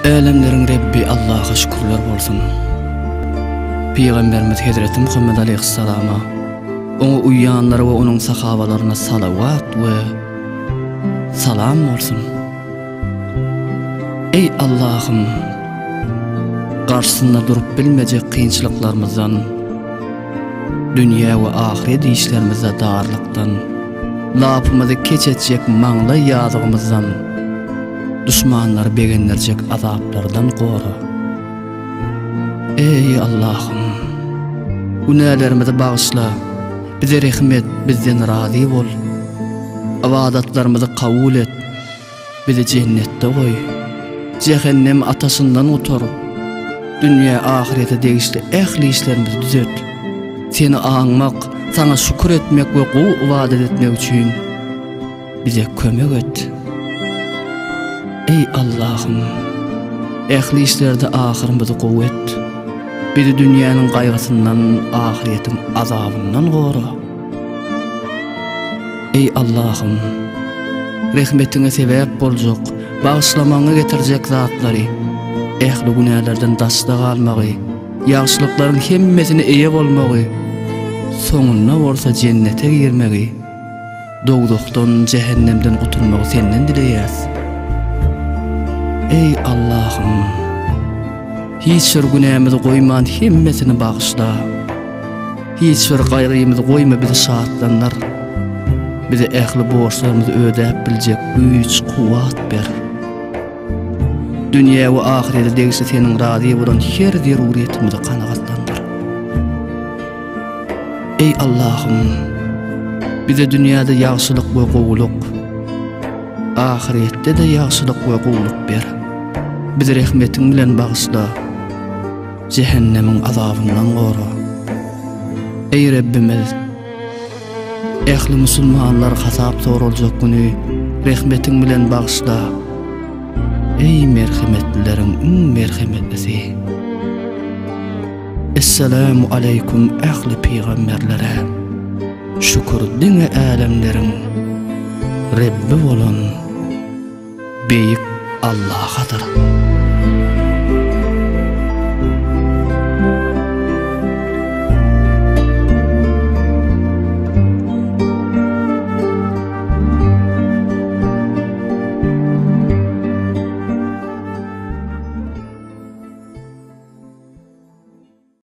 Alemlerin Rabbi Allah'a şükürler bolsun. Peygamberimiz Hazreti Muhammed aleyhissalama, onu uyuyanlara ve onun sahabalarına salavat ve salam olsun. Ey Allah'ım, karşısında durup bilmeyecek kıyınçılıklarımızdan, dünya ve ahiret işlerimize darlıktan, lapımızı keçetecek mağla yağdığımızdan, düşmanlar beğenilecek azaplardan koru. Ey Allah'ım, günahlarımızı bağışla, bize rahmet, bizden razı ol, ibadatlarımızı kabul et, bizi cennette koy, cehennem atasından utur, dünya ahirete değişti ehli işlerimizi düzelt, seni anmak, sana şükür etmek ve kuv ibadet etmek için bize kömek et. Ey Allah'ım, ehli işlerde ahirimizi kuvvet, bizi dünyanın kaygısından, ahiretin azabından koru. Ey Allah'ım, rahmetine sebep bolacak, bağışlamanı getirecek zatları, ehli günahlardan daşda kalmağı, yaxşılıkların hemmesini eyep olmağı, sonuna olsa cennete girmeyi, doğduktan, cehennemden kurtulmağı senden dileyiz. Ey Allah'ım, hiç bir günahımızı koyman hemmesini bağışla, hiç bir gayrıyımızı koyma bizi şahatlanlar, bize ehli borçlarımızı ödeyip bilecek güç, kuvvet ver. Dünya ve ahirete değişti senin razı bulan her zeruriyetimizi kanıgatlandır. Ey Allah'ım, bize dünyada yaxşılık ve qowluk, ahirette de yaxşılık ve qowluk ver. Bizi rahmetin bilen bağışla, cehennemin azabından koru. Ey Rabbimiz, ehli musulmanlar hasap sorulacak günü rahmetin bilen bağışla. Ey merhametlilerin merhametlisi. Esselamu aleyküm ehli peygamberlere. Şükür dine alemlerin Rabbi olan Beyik Allah'adır.